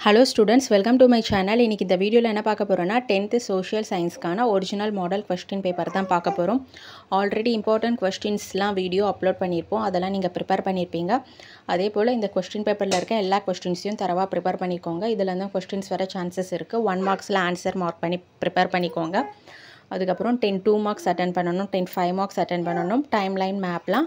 Hello students, welcome to my channel. இன்னைக்கு இந்த வீடியோல என்ன பார்க்க போறோம்னா 10th social science-கான ஒரிஜினல் மாடல் क्वेश्चन பேப்பர் தான் பார்க்க போறோம். ஆல்ரெடி இம்பார்ட்டன்ட் क्वेश्चंसலாம் வீடியோ அப்லோட் பண்ணிருப்போம். அதெல்லாம் நீங்க ப்ரிப்பேர் பண்ணிருப்பீங்க. அதேபோல இந்த क्वेश्चन பேப்பர்ல இருக்க எல்லா क्वेश्चंसையும் தரவா ப்ரிப்பேர் பண்ணிக்கோங்க. இதுல இருந்து क्वेश्चंस வர சான்சஸ் இருக்கு. 1 மார்க்ஸ்ல ஆன்சர் மார்க் பண்ணி ப்ரிப்பேர் பண்ணிக்கோங்க. அதுக்கப்புறம் 2 மார்க்ஸ் அட்டெண்ட் பண்ணணும், 5 மார்க்ஸ் அட்டெண்ட் பண்ணணும், டைம்லைன் மேப்லாம்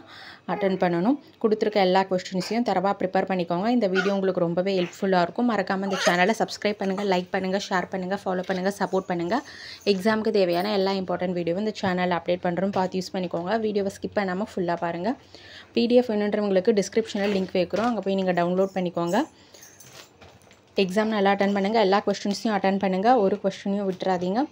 அட்டெண்ட் பண்ணணும். கொடுத்துருக்க எல்லா क्वेश्चंसையும் தரவா ப்ரிப்பேர் பண்ணிக்கோங்க. இந்த வீடியோ உங்களுக்கு ரொம்பவே ஹெல்ப்ஃபுல்லாக இருக்கும். மறக்காமல் இந்த சேனலை சப்ஸ்கிரைப் பண்ணுங்கள், லைக் பண்ணுங்கள், ஷேர் பண்ணுங்கள், ஃபாலோ பண்ணுங்கள், சப்போர்ட் பண்ணுங்கள். எக்ஸாமுக்கு தேவையான எல்லா இம்பார்ட்டன்ட் வீடியோவும் இந்த சேனலில் அப்டேட் பண்ணுறோம், பார்த்து யூஸ் பண்ணிக்கோங்க. வீடியோவை ஸ்கிப் பண்ணாமல் ஃபுல்லாக பாருங்கள். பிடிஎஃப் வேணுன்றவங்களுக்கு டிஸ்கிரிப்ஷனில் லிங்க் வைக்கிறோம், அங்கே போய் நீங்கள் டவுன்லோட் பண்ணிக்கோங்க. எக்ஸாம் நல்லா அட்டன் பண்ணுங்கள், எல்லா क्वेश्चंसையும் அட்டன் பண்ணுங்கள், ஒரு क्वेश्चனையும் விட்டுறாதீங்க.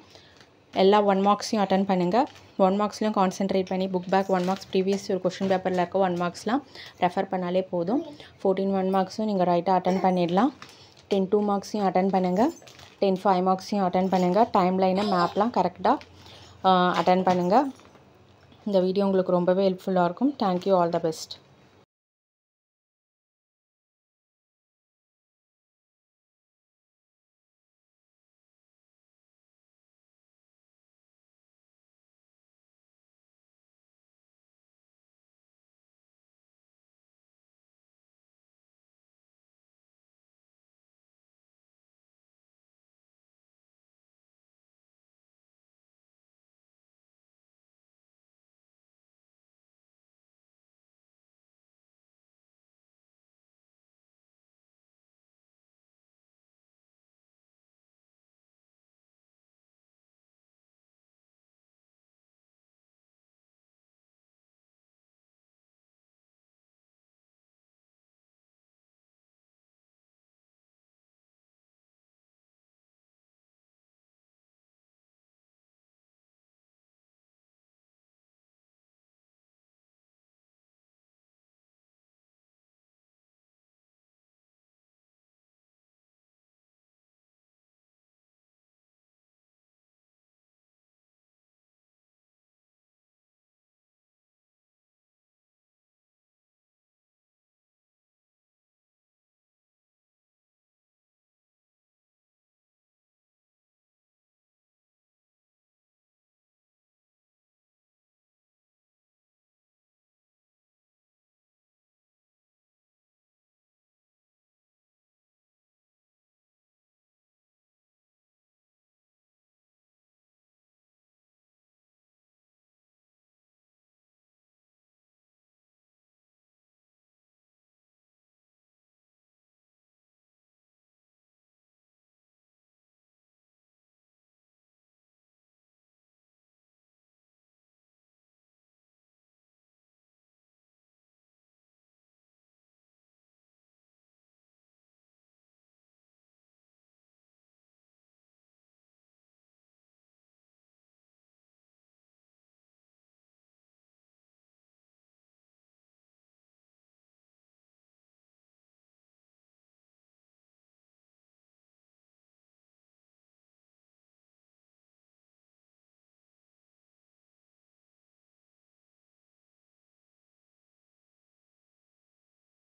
எல்லா 1 மார்க்ஸையும் அட்டன் பண்ணுங்கள். 1 மார்க்ஸ்லையும் கான்சென்ட்ரேட் பண்ணி புக் பேக் 1 மார்க்ஸ் ப்ரீவியஸ் ஒரு கொஷின் பேப்பரில் இருக்க 1 மார்க்ஸ்லாம் ரெஃபர் பண்ணாலே போதும். 14 1 மார்க்ஸும் நீங்கள் ரைட்டாக அட்டன் பண்ணிடலாம். 10 2 மார்க்ஸையும் அட்டன் பண்ணுங்கள், 10 5 மார்க்ஸையும் அட்டன் பண்ணுங்கள். டைம்லைனை மேப்லாம் கரெக்டாக அட்டன் பண்ணுங்கள். இந்த வீடியோ உங்களுக்கு ரொம்பவே ஹெல்ப்ஃபுல்லாக இருக்கும். Thank you, all the best.